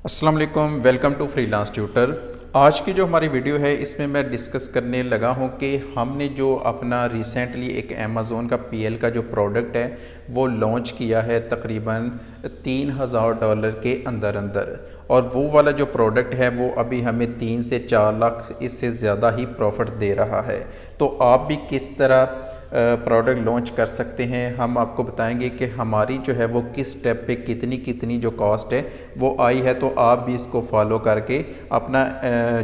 अस्सलाम वालेकुम, welcome to freelance tutor. आज की जो हमारी वीडियो है इसमें मैं डिस्कस करने लगा हूं कि हमने जो अपना रिसेंटली एक अमेज़ोन का पीएल का जो प्रोडक्ट है वो लॉन्च किया है तकरीबन $3000 के अंदर अंदर, और वो वाला जो प्रोडक्ट है वो अभी हमें 3 से 4 लाख इससे ज़्यादा ही प्रॉफिट दे रहा है। तो आप भी किस तरह प्रोडक्ट लॉन्च कर सकते हैं, हम आपको बताएंगे कि हमारी जो है वो किस स्टेप पे कितनी कितनी जो कॉस्ट है वो आई है। तो आप भी इसको फॉलो करके अपना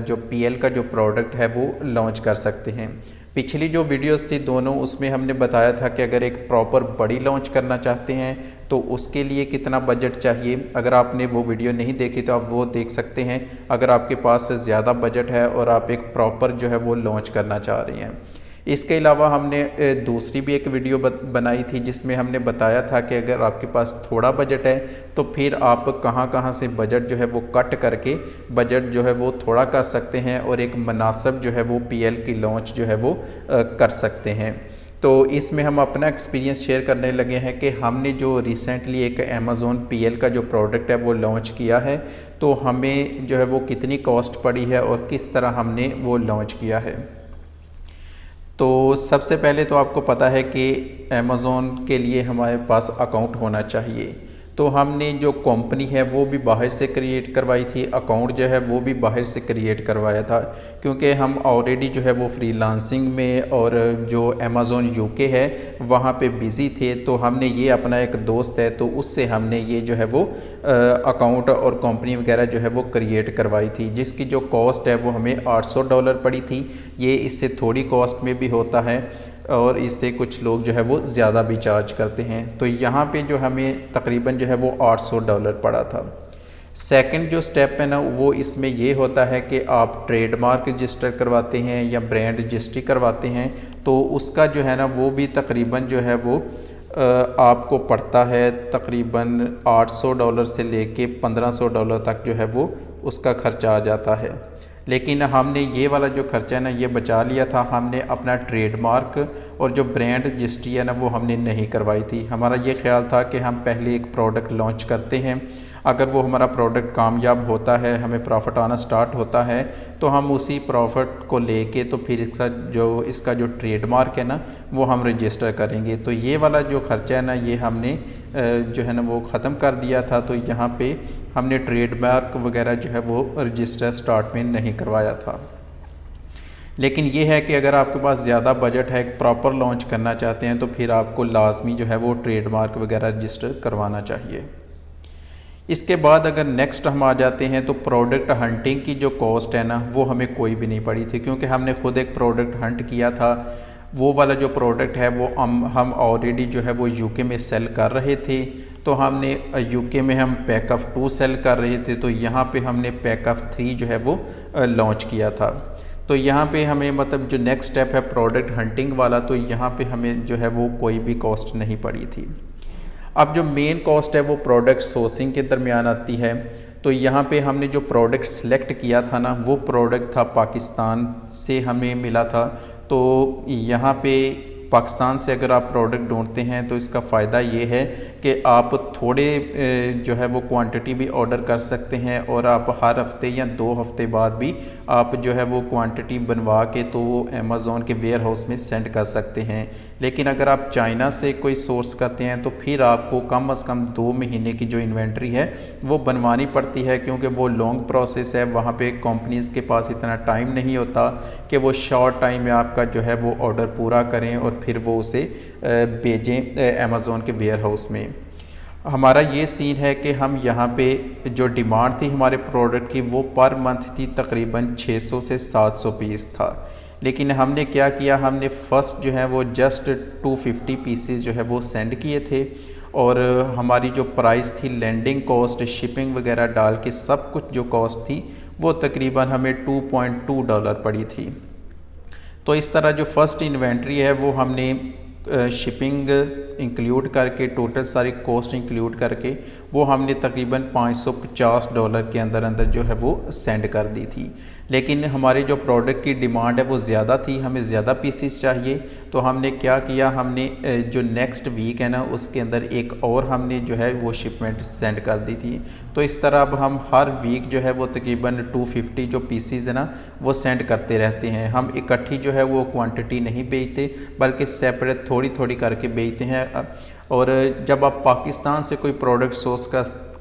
जो पीएल का जो प्रोडक्ट है वो लॉन्च कर सकते हैं। पिछली जो वीडियोस थी दोनों, उसमें हमने बताया था कि अगर एक प्रॉपर बड़ी लॉन्च करना चाहते हैं तो उसके लिए कितना बजट चाहिए। अगर आपने वो वीडियो नहीं देखी तो आप वो देख सकते हैं, अगर आपके पास ज़्यादा बजट है और आप एक प्रॉपर जो है वो लॉन्च करना चाह रहे हैं। इसके अलावा हमने दूसरी भी एक वीडियो बनाई थी जिसमें हमने बताया था कि अगर आपके पास थोड़ा बजट है तो फिर आप कहाँ कहाँ से बजट जो है वो कट करके बजट जो है वो थोड़ा कर सकते हैं और एक मुनासिब जो है वो पीएल की लॉन्च जो है वो कर सकते हैं। तो इसमें हम अपना एक्सपीरियंस शेयर करने लगे हैं कि हमने जो रिसेंटली एक अमेज़ोन पीएल का जो प्रोडक्ट है वो लॉन्च किया है तो हमें जो है वो कितनी कॉस्ट पड़ी है और किस तरह हमने वो लॉन्च किया है। तो सबसे पहले तो आपको पता है कि अमेज़ोन के लिए हमारे पास अकाउंट होना चाहिए। तो हमने जो कंपनी है वो भी बाहर से क्रिएट करवाई थी, अकाउंट जो है वो भी बाहर से क्रिएट करवाया था, क्योंकि हम ऑलरेडी जो है वो फ्रीलांसिंग में और जो अमेज़ोन यूके है वहाँ पे बिज़ी थे। तो हमने ये अपना एक दोस्त है तो उससे हमने ये जो है वो अकाउंट और कंपनी वगैरह जो है वो क्रिएट करवाई थी, जिसकी जो कॉस्ट है वो हमें $800 पड़ी थी। ये इससे थोड़ी कॉस्ट में भी होता है और इससे कुछ लोग जो है वो ज़्यादा भी चार्ज करते हैं। तो यहाँ पे जो हमें तकरीबन जो है वो $800 पड़ा था। सेकंड जो स्टेप है ना वो इसमें ये होता है कि आप ट्रेडमार्क रजिस्टर करवाते हैं या ब्रांड रजिस्ट्री करवाते हैं, तो उसका जो है ना वो भी तकरीबन जो है वो आपको पड़ता है तकरीबन $800 से लेके $1500 तक जो है वो उसका खर्चा आ जाता है। लेकिन हमने ये वाला जो खर्चा है ना ये बचा लिया था, हमने अपना ट्रेडमार्क और जो ब्रांड रजिस्ट्री है ना वो हमने नहीं करवाई थी। हमारा ये ख्याल था कि हम पहले एक प्रोडक्ट लॉन्च करते हैं, अगर वो हमारा प्रोडक्ट कामयाब होता है, हमें प्रॉफिट आना स्टार्ट होता है तो हम उसी प्रॉफिट को लेके तो फिर इसका जो ट्रेडमार्क है ना वो हम रजिस्टर करेंगे। तो ये वाला जो खर्चा है ना ये हमने जो है ना वो ख़त्म कर दिया था। तो यहाँ पे हमने ट्रेडमार्क वगैरह जो है वो रजिस्टर स्टार्ट में नहीं करवाया था। लेकिन ये है कि अगर आपके पास ज़्यादा बजट है, प्रॉपर लॉन्च करना चाहते हैं तो फिर आपको लाजमी जो है वो ट्रेडमार्क वगैरह रजिस्टर करवाना चाहिए। इसके बाद अगर नेक्स्ट हम आ जाते हैं तो प्रोडक्ट हंटिंग की जो कॉस्ट है ना वो हमें कोई भी नहीं पड़ी थी, क्योंकि हमने खुद एक प्रोडक्ट हंट किया था। वो वाला जो प्रोडक्ट है वो हम ऑलरेडी जो है वो यूके में सेल कर रहे थे, तो हमने यूके में हम पैक ऑफ 2 सेल कर रहे थे, तो यहाँ पे हमने पैक ऑफ 3 जो है वो लॉन्च किया था। तो यहाँ पे हमें मतलब जो नेक्स्ट स्टेप है प्रोडक्ट हंटिंग वाला, तो यहाँ पे हमें जो है वो कोई भी कॉस्ट नहीं पड़ी थी। अब जो मेन कॉस्ट है वो प्रोडक्ट सोर्सिंग के दरमियान आती है। तो यहाँ पे हमने जो प्रोडक्ट सेलेक्ट किया था ना वो प्रोडक्ट था पाकिस्तान से हमें मिला था। तो यहाँ पे पाकिस्तान से अगर आप प्रोडक्ट ढूंढते हैं तो इसका फ़ायदा ये है कि आप थोड़े जो है वो क्वांटिटी भी ऑर्डर कर सकते हैं और आप हर हफ्ते या 2 हफ्ते बाद भी आप जो है वो क्वांटिटी बनवा के तो वो अमेज़ोन के वेयर हाउस में सेंड कर सकते हैं। लेकिन अगर आप चाइना से कोई सोर्स करते हैं तो फिर आपको कम से कम 2 महीने की जो इन्वेंट्री है वो बनवानी पड़ती है, क्योंकि वो लॉन्ग प्रोसेस है। वहाँ पे कंपनीज़ के पास इतना टाइम नहीं होता कि वो शॉर्ट टाइम में आपका जो है वो ऑर्डर पूरा करें और फिर वो उसे भेजें अमेज़ोन के वेयर हाउस में। हमारा ये सीन है कि हम यहाँ पे जो डिमांड थी हमारे प्रोडक्ट की वो पर मंथ थी तकरीबन 600 से 700 पीस था। लेकिन हमने क्या किया, हमने फ़र्स्ट जो है वो जस्ट 250 पीसेस जो है वो सेंड किए थे, और हमारी जो प्राइस थी लैंडिंग कॉस्ट शिपिंग वगैरह डाल के सब कुछ जो कॉस्ट थी वो तकरीबन हमें $2.2 पड़ी थी। तो इस तरह जो फ़र्स्ट इन्वेंट्री है वो हमने शिपिंग इंक्लूड करके टोटल सारी कॉस्ट इंक्लूड करके वो हमने तकरीबन $550 के अंदर अंदर जो है वो सेंड कर दी थी। लेकिन हमारे जो प्रोडक्ट की डिमांड है वो ज़्यादा थी, हमें ज़्यादा पीसीस चाहिए, तो हमने क्या किया, हमने जो नेक्स्ट वीक है ना उसके अंदर एक और हमने जो है वो शिपमेंट सेंड कर दी थी। तो इस तरह अब हम हर वीक जो है वो तकरीबन 250 जो पीसीस है ना वो सेंड करते रहते हैं। हम इकट्ठी जो है वो क्वांटिटी नहीं बेचते, बल्कि सेपरेट थोड़ी थोड़ी करके बेचते हैं। और जब आप पाकिस्तान से कोई प्रोडक्ट सोर्स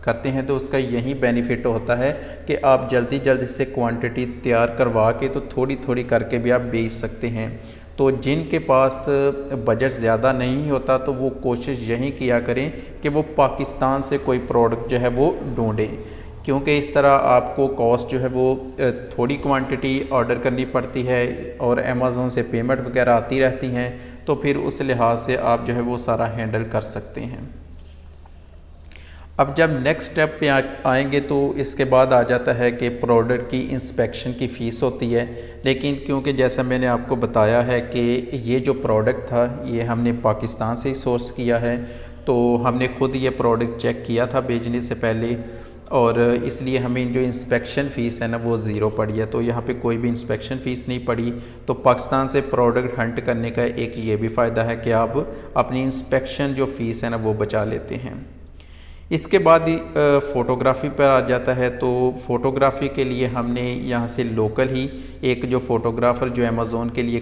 करते हैं तो उसका यही बेनिफिट होता है कि आप जल्दी जल्दी से क्वांटिटी तैयार करवा के तो थोड़ी थोड़ी करके भी आप बेच सकते हैं। तो जिनके पास बजट ज़्यादा नहीं होता तो वो कोशिश यही किया करें कि वो पाकिस्तान से कोई प्रोडक्ट जो है वो ढूंढें, क्योंकि इस तरह आपको कॉस्ट जो है वो थोड़ी क्वांटिटी ऑर्डर करनी पड़ती है और अमेज़ॉन से पेमेंट वगैरह आती रहती हैं, तो फिर उस लिहाज से आप जो है वो सारा हैंडल कर सकते हैं। अब जब नेक्स्ट स्टेप पे आएंगे तो इसके बाद आ जाता है कि प्रोडक्ट की इंस्पेक्शन की फ़ीस होती है। लेकिन क्योंकि जैसा मैंने आपको बताया है कि ये जो प्रोडक्ट था ये हमने पाकिस्तान से ही सोर्स किया है, तो हमने ख़ुद ये प्रोडक्ट चेक किया था भेजने से पहले, और इसलिए हमें जो इंस्पेक्शन फ़ीस है ना वो ज़ीरो पड़ी है। तो यहाँ पे कोई भी इंस्पेक्शन फ़ीस नहीं पड़ी। तो पाकिस्तान से प्रोडक्ट हंट करने का एक ये भी फ़ायदा है कि आप अपनी इंस्पेक्शन जो फ़ीस है ना वो बचा लेते हैं। इसके बाद फ़ोटोग्राफ़ी पर आ जाता है। तो फ़ोटोग्राफ़ी के लिए हमने यहाँ से लोकल ही एक जो फ़ोटोग्राफ़र जो अमेज़ॉन के लिए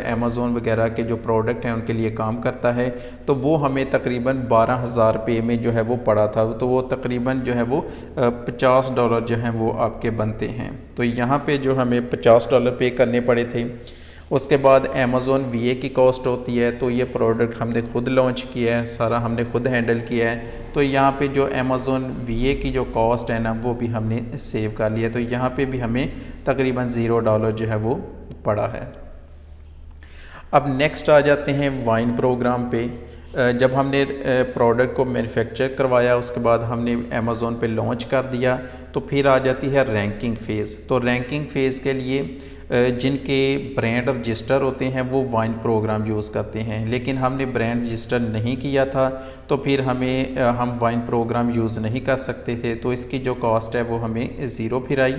अमेज़ॉन वगैरह के जो प्रोडक्ट हैं उनके लिए काम करता है, तो वो हमें तकरीबन 12,000 रुपये में जो है वो पड़ा था। तो वो तकरीबन जो है वो $50 जो हैं वो आपके बनते हैं। तो यहाँ पे जो हमें $50 पे करने पड़े थे। उसके बाद अमेज़ॉन VA की कॉस्ट होती है। तो ये प्रोडक्ट हमने खुद लॉन्च किया है, सारा हमने खुद हैंडल किया है। तो यहाँ पे जो अमेज़ॉन VA की जो कॉस्ट है ना वो भी हमने सेव कर लिया। तो यहाँ पे भी हमें तकरीबन $0 जो है वो पड़ा है। अब नेक्स्ट आ जाते हैं वाइन प्रोग्राम पे। जब हमने प्रोडक्ट को मैन्युफैक्चर करवाया उसके बाद हमने अमेज़ॉन पे लॉन्च कर दिया, तो फिर आ जाती है रैंकिंग फ़ेज़। तो रैंकिंग फ़ेज़ के लिए जिनके ब्रांड रजिस्टर होते हैं वो वाइन प्रोग्राम यूज़ करते हैं, लेकिन हमने ब्रांड रजिस्टर नहीं किया था तो फिर हम वाइन प्रोग्राम यूज़ नहीं कर सकते थे। तो इसकी जो कॉस्ट है वो हमें ज़ीरो फिर आई।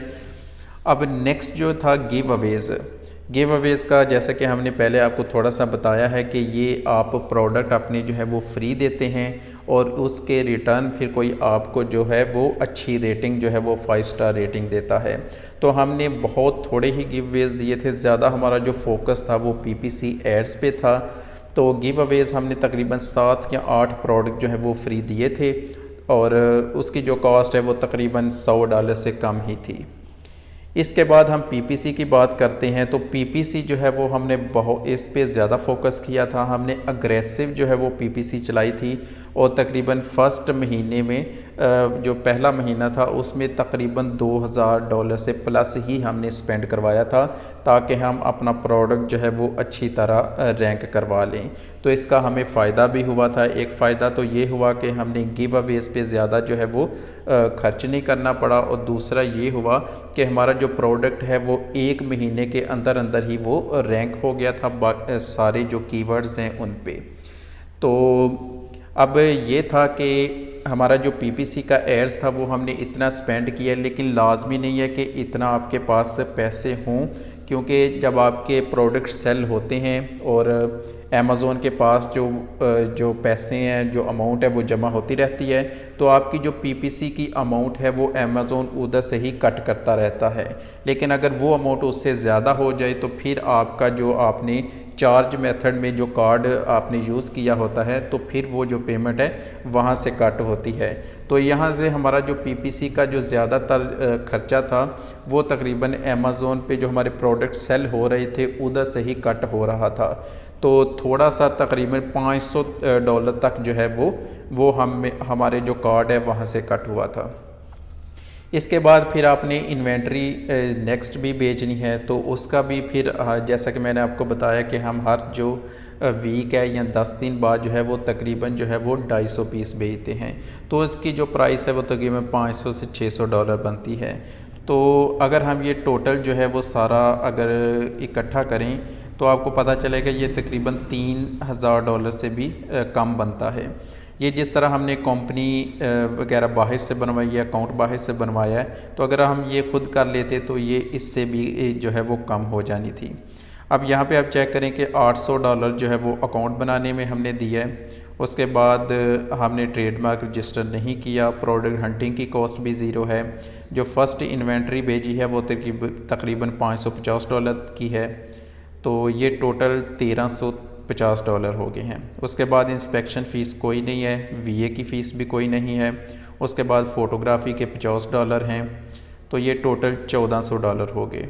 अब नेक्स्ट जो था गिव अवेज़ का, जैसा कि हमने पहले आपको थोड़ा सा बताया है कि ये आप प्रोडक्ट अपने जो है वो फ्री देते हैं और उसके रिटर्न फिर कोई आपको जो है वो अच्छी रेटिंग जो है वो 5 स्टार रेटिंग देता है। तो हमने बहुत थोड़े ही गिव अवेज़ दिए थे, ज़्यादा हमारा जो फोकस था वो PPC एड्स पे था। तो गिव अवेज़ हमने तकरीबन 7 या 8 प्रोडक्ट जो है वो फ्री दिए थे और उसकी जो कॉस्ट है वो तकरीबन $100 से कम ही थी। इसके बाद हम PPC की बात करते हैं। तो PPC जो है वो हमने बहुत इस पे ज़्यादा फोकस किया था। हमने अग्रेसिव जो है वो PPC चलाई थी और तकरीबन फर्स्ट महीने में जो पहला महीना था उसमें तकरीबन $2,000 से प्लस ही हमने स्पेंड करवाया था, ताकि हम अपना प्रोडक्ट जो है वो अच्छी तरह रैंक करवा लें। तो इसका हमें फ़ायदा भी हुआ था। एक फ़ायदा तो ये हुआ कि हमने गिव अवेज़ पे ज़्यादा जो है वो खर्च नहीं करना पड़ा, और दूसरा ये हुआ कि हमारा जो प्रोडक्ट है वो 1 महीने के अंदर अंदर ही वो रैंक हो गया था सारे जो कीवर्ड्स हैं उन पे। तो अब ये था कि हमारा जो PPC का एड्स था वो हमने इतना स्पेंड किया, लेकिन लाजमी नहीं है कि इतना आपके पास पैसे हों, क्योंकि जब आपके प्रोडक्ट सेल होते हैं और अमेज़ॉन के पास जो पैसे हैं, जो अमाउंट है वो जमा होती रहती है, तो आपकी जो PPC की अमाउंट है वो अमेज़ॉन उधर से ही कट करता रहता है। लेकिन अगर वो अमाउंट उससे ज़्यादा हो जाए तो फिर आपका जो आपने चार्ज मेथड में जो कार्ड आपने यूज़ किया होता है तो फिर वो जो पेमेंट है वहाँ से कट होती है। तो यहाँ से हमारा जो PPC का जो ज़्यादातर खर्चा था वो तकरीबन अमेज़ॉन पे जो हमारे प्रोडक्ट सेल हो रहे थे उधर से ही कट हो रहा था। तो थोड़ा सा तकरीबन $500 तक जो है वो हमारे जो कार्ड है वहाँ से कट हुआ था। इसके बाद फिर आपने इन्वेंट्री नेक्स्ट भी बेचनी है, तो उसका भी फिर जैसा कि मैंने आपको बताया कि हम हर जो वीक है या 10 दिन बाद जो है वो तकरीबन जो है वो 250 पीस बेचते हैं। तो इसकी जो प्राइस है वो तकरीबन $500 से $600 बनती है। तो अगर हम ये टोटल जो है वो सारा अगर इकट्ठा करें तो आपको पता चलेगा ये तकरीबन $3,000 से भी कम बनता है। ये जिस तरह हमने कंपनी वगैरह बाहर से बनवाई है, अकाउंट बाहर से बनवाया है, तो अगर हम ये खुद कर लेते तो ये इससे भी जो है वो कम हो जानी थी। अब यहाँ पे आप चेक करें कि $800 जो है वो अकाउंट बनाने में हमने दिया है। उसके बाद हमने ट्रेडमार्क रजिस्टर नहीं किया, प्रोडक्ट हंटिंग की कॉस्ट भी ज़ीरो है। जो फ़र्स्ट इन्वेंट्री भेजी है वो तकरीबन $550 की है, तो ये टोटल $1350 हो गए हैं। उसके बाद इंस्पेक्शन फ़ीस कोई नहीं है, वीए की फ़ीस भी कोई नहीं है। उसके बाद फ़ोटोग्राफ़ी के $50 हैं, तो ये टोटल $1400 हो गए।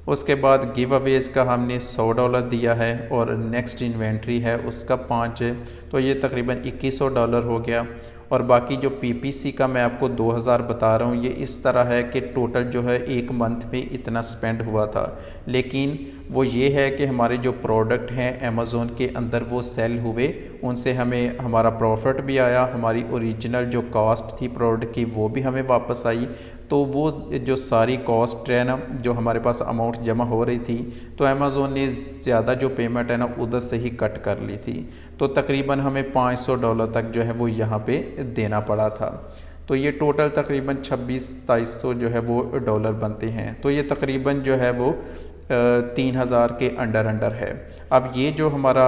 उसके बाद गिव अवेज़ का हमने $100 दिया है और नेक्स्ट इन्वेंट्री है उसका 5 है, तो ये तकरीबन $2100 हो गया। और बाकी जो पीपीसी का मैं आपको 2000 बता रहा हूँ, ये इस तरह है कि टोटल जो है एक मंथ में इतना स्पेंड हुआ था, लेकिन वो ये है कि हमारे जो प्रोडक्ट हैं अमेज़ोन के अंदर वो सेल हुए, उनसे हमें हमारा प्रॉफिट भी आया, हमारी ओरिजिनल जो कॉस्ट थी प्रोडक्ट की वो भी हमें वापस आई। तो वो जो सारी कॉस्ट है ना, जो हमारे पास अमाउंट जमा हो रही थी, तो अमेज़ोन ने ज़्यादा जो पेमेंट है ना उधर से ही कट कर ली थी, तो तकरीबन हमें $500 तक जो है वो यहाँ पे देना पड़ा था। तो ये टोटल तकरीबन 2600-2700 जो है वो डॉलर बनते हैं, तो ये तकरीबन जो है वो 3000 के अंडर है। अब ये जो हमारा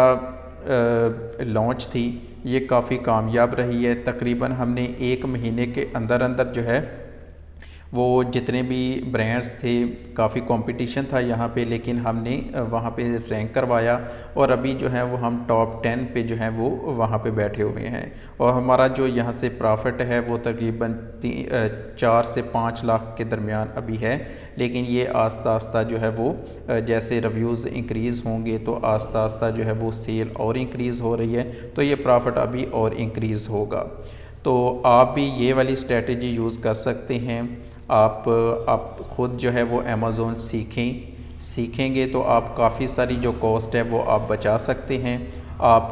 लॉन्च थी ये काफ़ी कामयाब रही है। तकरीबन हमने 1 महीने के अंदर जो है वो जितने भी ब्रांड्स थे, काफ़ी कंपटीशन था यहाँ पे, लेकिन हमने वहाँ पे रैंक करवाया और अभी जो है वो हम टॉप 10 पे जो है वो वहाँ पे बैठे हुए हैं। और हमारा जो यहाँ से प्रॉफिट है वो तकरीबन 4 से 5 लाख के दरमियान अभी है, लेकिन ये आस्ता आस्ता जो है वो जैसे रिव्यूज़ इंक्रीज़ होंगे तो आस्ता आस्ता जो है वो सेल और इंक्रीज़ हो रही है, तो ये प्रॉफिट अभी और इंक्रीज़ होगा। तो आप भी ये वाली स्ट्रेटजी यूज़ कर सकते हैं। आप ख़ुद जो है वो अमेज़ोन सीखेंगे तो आप काफ़ी सारी जो कॉस्ट है वो आप बचा सकते हैं। आप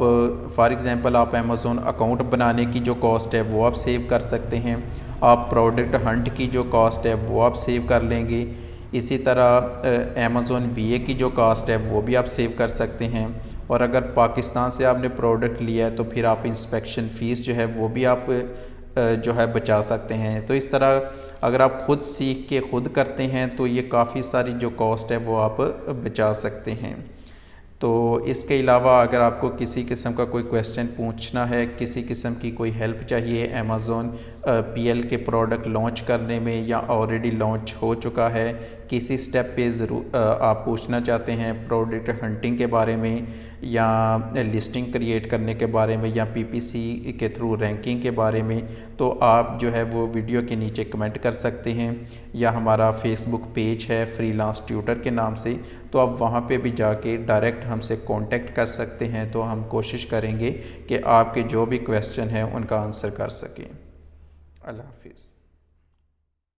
फॉर एग्ज़ाम्पल आप अमेज़ोन अकाउंट बनाने की जो कॉस्ट है वो आप सेव कर सकते हैं। आप प्रोडक्ट हंट की जो कॉस्ट है वो आप सेव कर लेंगे। इसी तरह अमेज़ोन वीए की जो कॉस्ट है वो भी आप सेव कर सकते हैं। और अगर पाकिस्तान से आपने प्रोडक्ट लिया है तो फिर आप इंस्पेक्शन फ़ीस जो है वो भी आप जो है बचा सकते हैं। तो इस तरह अगर आप ख़ुद सीख के ख़ुद करते हैं तो ये काफ़ी सारी जो कॉस्ट है वो आप बचा सकते हैं। तो इसके अलावा अगर आपको किसी किस्म का कोई क्वेश्चन पूछना है, किसी किस्म की कोई हेल्प चाहिए अमेज़ोन पीएल के प्रोडक्ट लॉन्च करने में, या ऑलरेडी लॉन्च हो चुका है, किसी स्टेप पे ज़रूर आप पूछना चाहते हैं प्रोडक्ट हंटिंग के बारे में, या लिस्टिंग क्रिएट करने के बारे में, या पीपीसी के थ्रू रैंकिंग के बारे में, तो आप जो है वो वीडियो के नीचे कमेंट कर सकते हैं। या हमारा फेसबुक पेज है फ्रीलांस ट्यूटर के नाम से, तो आप वहाँ पे भी जाके डायरेक्ट हमसे कांटेक्ट कर सकते हैं। तो हम कोशिश करेंगे कि आपके जो भी क्वेश्चन हैं उनका आंसर कर सकें। अल्लाह हाफिज़।